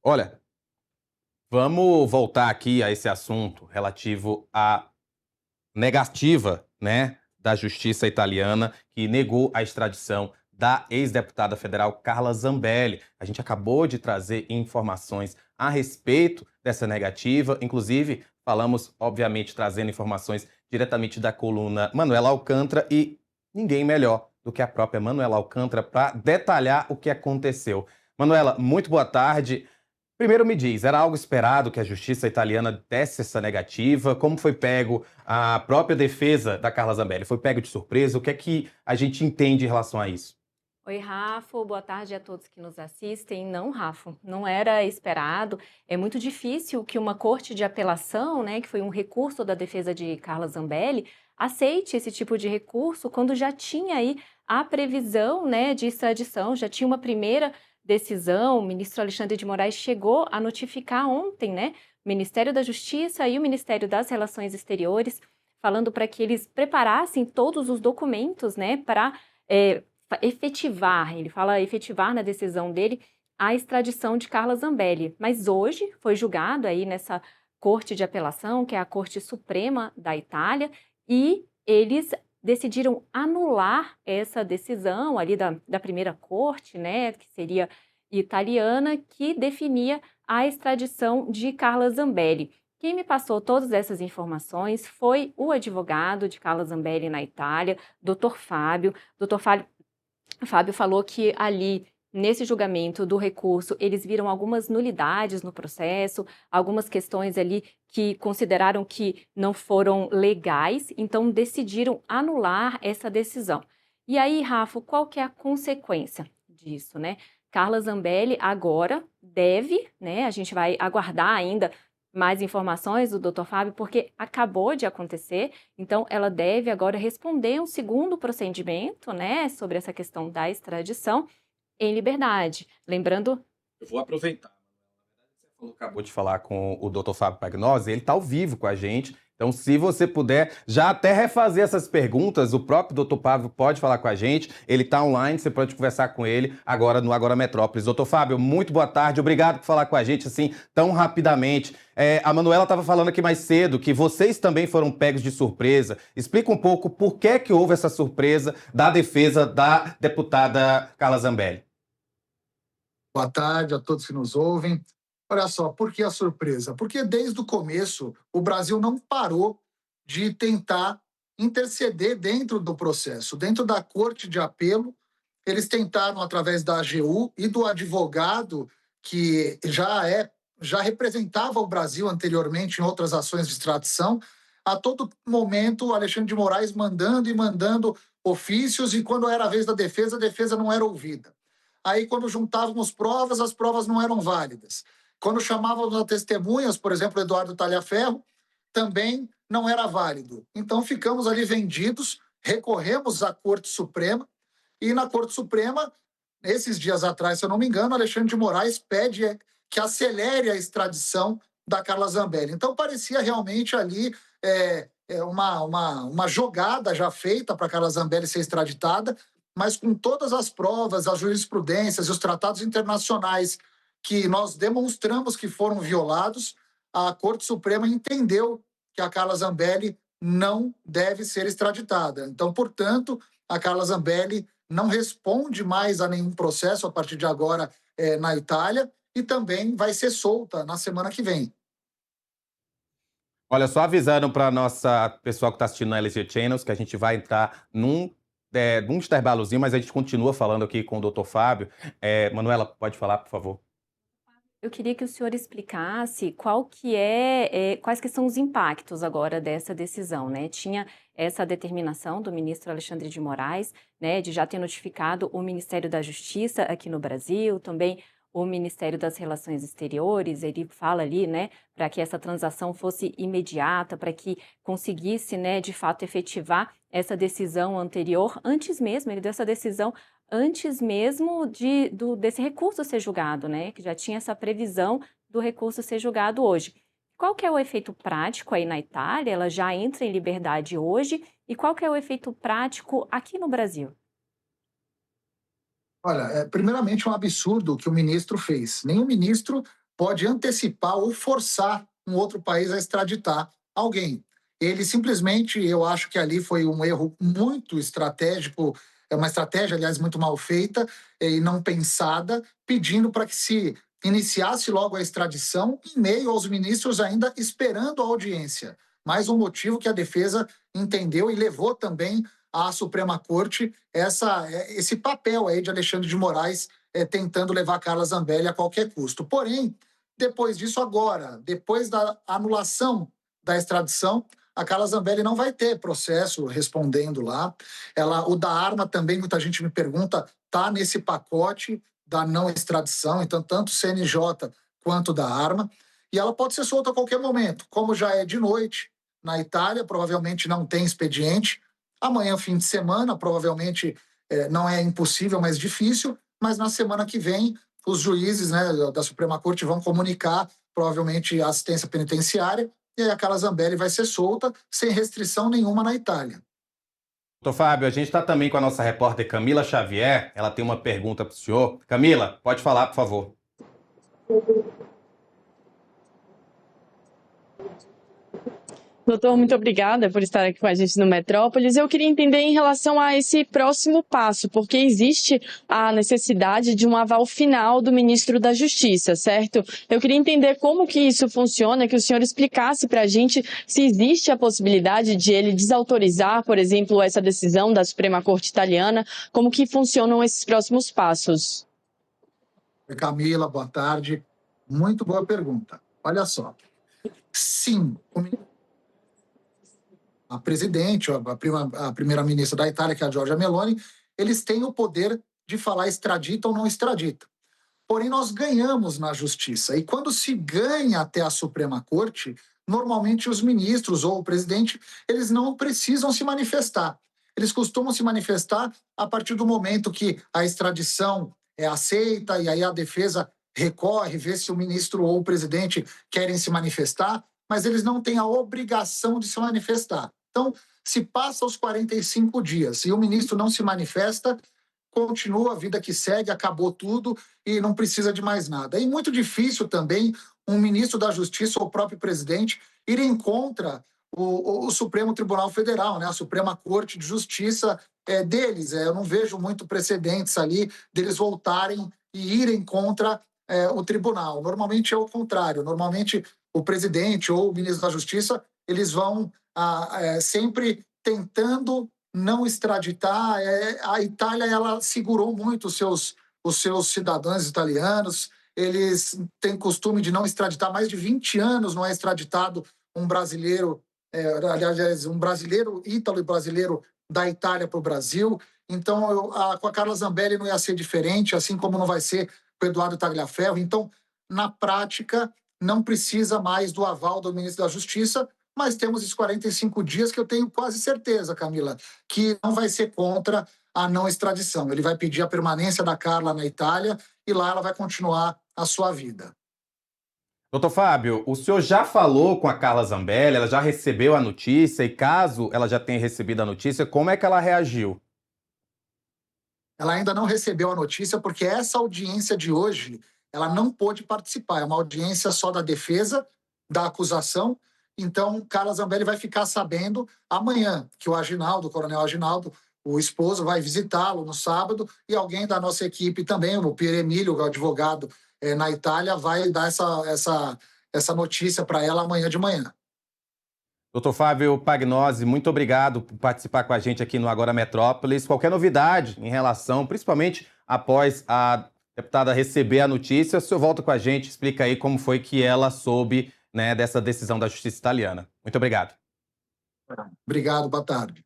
Olha, vamos voltar aqui a esse assunto relativo à negativa, né, da justiça italiana que negou a extradição da ex-deputada federal Carla Zambelli. A gente acabou de trazer informações a respeito dessa negativa, inclusive falamos, obviamente, trazendo informações diretamente da coluna Manuela Alcântara e ninguém melhor do que a própria Manuela Alcântara para detalhar o que aconteceu. Manuela, muito boa tarde. Primeiro me diz, era algo esperado que a justiça italiana desse essa negativa? Como foi pego a própria defesa da Carla Zambelli? Foi pego de surpresa? O que é que a gente entende em relação a isso? Oi, Rafa, boa tarde a todos que nos assistem. Não, Rafa, não era esperado. É muito difícil que uma corte de apelação, né, que foi um recurso da defesa de Carla Zambelli, aceite esse tipo de recurso quando já tinha aí a previsão, né, de extradição, já tinha uma primeira decisão. O ministro Alexandre de Moraes chegou a notificar ontem, né, o Ministério da Justiça e o Ministério das Relações Exteriores, falando para que eles preparassem todos os documentos, né, para efetivar, ele fala efetivar na decisão dele a extradição de Carla Zambelli. Mas hoje foi julgado aí nessa Corte de Apelação, que é a Corte Suprema da Itália, e eles decidiram anular essa decisão ali da primeira corte, né, que seria italiana, que definia a extradição de Carla Zambelli. Quem me passou todas essas informações foi o advogado de Carla Zambelli na Itália, Dr. Fábio. Dr. Fábio falou que ali, nesse julgamento do recurso, eles viram algumas nulidades no processo, algumas questões ali que consideraram que não foram legais, então decidiram anular essa decisão. E aí, Rafa, qual que é a consequência disso, né? Carla Zambelli agora deve, né? A gente vai aguardar ainda mais informações do Dr. Fábio, porque acabou de acontecer, então ela deve agora responder um segundo procedimento, né, sobre essa questão da extradição em liberdade. Lembrando. Eu vou aproveitar. Você acabou de falar com o Dr. Fábio Pagnosi, ele está ao vivo com a gente. Então, se você puder já até refazer essas perguntas, o próprio Dr. Fábio pode falar com a gente. Ele está online, você pode conversar com ele agora no Agora Metrópolis. Dr. Fábio, muito boa tarde. Obrigado por falar com a gente assim tão rapidamente. A Manuela estava falando aqui mais cedo que vocês também foram pegos de surpresa. Explica um pouco por que houve essa surpresa da defesa da deputada Carla Zambelli. Boa tarde a todos que nos ouvem. Olha só, por que a surpresa? Porque desde o começo o Brasil não parou de tentar interceder dentro do processo, dentro da Corte de Apelo. Eles tentaram, através da AGU e do advogado que já representava o Brasil anteriormente em outras ações de extradição, a todo momento o Alexandre de Moraes mandando e mandando ofícios, e quando era a vez da defesa, a defesa não era ouvida. Aí, quando juntávamos provas, as provas não eram válidas. Quando chamávamos a testemunhas, por exemplo, Eduardo Talhaferro, também não era válido. Então, ficamos ali vendidos, recorremos à Corte Suprema, e na Corte Suprema, esses dias atrás, se eu não me engano, Alexandre de Moraes pede que acelere a extradição da Carla Zambelli. Então, parecia realmente ali uma jogada já feita para a Carla Zambelli ser extraditada, mas com todas as provas, as jurisprudências e os tratados internacionais que nós demonstramos que foram violados, a Corte Suprema entendeu que a Carla Zambelli não deve ser extraditada. Então, portanto, a Carla Zambelli não responde mais a nenhum processo a partir de agora na Itália, e também vai ser solta na semana que vem. Olha, só avisando para nossa pessoal que está assistindo na LG Channels que a gente vai entrar num intervalozinho, mas a gente continua falando aqui com o Dr. Fábio. Manuela, pode falar, por favor? Eu queria que o senhor explicasse quais que são os impactos agora dessa decisão, né? Tinha essa determinação do ministro Alexandre de Moraes, né, de já ter notificado o Ministério da Justiça aqui no Brasil, também o Ministério das Relações Exteriores. Ele fala ali, né, para que essa transação fosse imediata, para que conseguisse, né, de fato efetivar essa decisão anterior, antes mesmo, ele deu essa decisão antes mesmo desse recurso ser julgado, né? Que já tinha essa previsão do recurso ser julgado hoje. Qual que é o efeito prático aí na Itália? Ela já entra em liberdade hoje. E qual que é o efeito prático aqui no Brasil? Olha, primeiramente, é um absurdo o que o ministro fez. Nenhum ministro pode antecipar ou forçar um outro país a extraditar alguém. Ele simplesmente, eu acho que ali foi um erro muito estratégico, é uma estratégia, aliás, muito mal feita e não pensada, pedindo para que se iniciasse logo a extradição, em meio aos ministros ainda esperando a audiência. Mais um motivo que a defesa entendeu e levou também à Suprema Corte esse papel aí de Alexandre de Moraes tentando levar Carla Zambelli a qualquer custo. Porém, depois disso agora, depois da anulação da extradição, a Carla Zambelli não vai ter processo respondendo lá. O da arma também, muita gente me pergunta, está nesse pacote da não extradição, então tanto o CNJ quanto da arma, e ela pode ser solta a qualquer momento. Como já é de noite na Itália, provavelmente não tem expediente. Amanhã, fim de semana, provavelmente não é impossível, mas difícil, mas na semana que vem os juízes, né, da Suprema Corte vão comunicar provavelmente a assistência penitenciária e aí a Carla Zambelli vai ser solta sem restrição nenhuma na Itália. Doutor Fábio, a gente está também com a nossa repórter Camila Xavier. Ela tem uma pergunta para o senhor. Camila, pode falar, por favor. Doutor, muito obrigada por estar aqui com a gente no Metrópolis. Eu queria entender em relação a esse próximo passo, porque existe a necessidade de um aval final do ministro da Justiça, certo? Eu queria entender como que isso funciona, que o senhor explicasse para a gente se existe a possibilidade de ele desautorizar, por exemplo, essa decisão da Suprema Corte Italiana, como que funcionam esses próximos passos. Oi, Camila, boa tarde. Muito boa pergunta. Olha só. Sim, a presidente, a primeira-ministra da Itália, que é a Giorgia Meloni, eles têm o poder de falar extradita ou não extradita. Porém, nós ganhamos na justiça. E quando se ganha até a Suprema Corte, normalmente os ministros ou o presidente, eles não precisam se manifestar. Eles costumam se manifestar a partir do momento que a extradição é aceita e aí a defesa recorre, vê se o ministro ou o presidente querem se manifestar, mas eles não têm a obrigação de se manifestar. Então, se passa os 45 dias e o ministro não se manifesta, continua a vida que segue, acabou tudo e não precisa de mais nada. É muito difícil também um ministro da Justiça ou o próprio presidente irem contra o Supremo Tribunal Federal, né? A Suprema Corte de Justiça deles. Eu não vejo muito precedentes ali deles voltarem e irem contra o tribunal. Normalmente é o contrário. Normalmente o presidente ou o ministro da Justiça, eles vão sempre tentando não extraditar. A Itália, ela segurou muito os seus cidadãos italianos, eles têm costume de não extraditar, mais de 20 anos não é extraditado um brasileiro, aliás, um brasileiro, ítalo e brasileiro da Itália para o Brasil. Então, com a Carla Zambelli não ia ser diferente, assim como não vai ser com o Eduardo Tagliaferro. Então, na prática, não precisa mais do aval do ministro da Justiça, mas temos esses 45 dias que eu tenho quase certeza, Camila, que não vai ser contra a não extradição. Ele vai pedir a permanência da Carla na Itália e lá ela vai continuar a sua vida. Doutor Fábio, o senhor já falou com a Carla Zambelli, ela já recebeu a notícia e caso ela já tenha recebido a notícia, como é que ela reagiu? Ela ainda não recebeu a notícia porque essa audiência de hoje ela não pôde participar. É uma audiência só da defesa, da acusação. Então, Carla Zambelli vai ficar sabendo amanhã que o coronel Aginaldo, o esposo, vai visitá-lo no sábado e alguém da nossa equipe também, o Pier Emílio, o advogado na Itália, vai dar essa notícia para ela amanhã de manhã. Doutor Fábio Pagnozzi, muito obrigado por participar com a gente aqui no Agora Metrópolis. Qualquer novidade em relação, principalmente após a deputada receber a notícia, o senhor volta com a gente, explica aí como foi que ela soube, né, dessa decisão da Justiça italiana. Muito obrigado. Obrigado, boa tarde.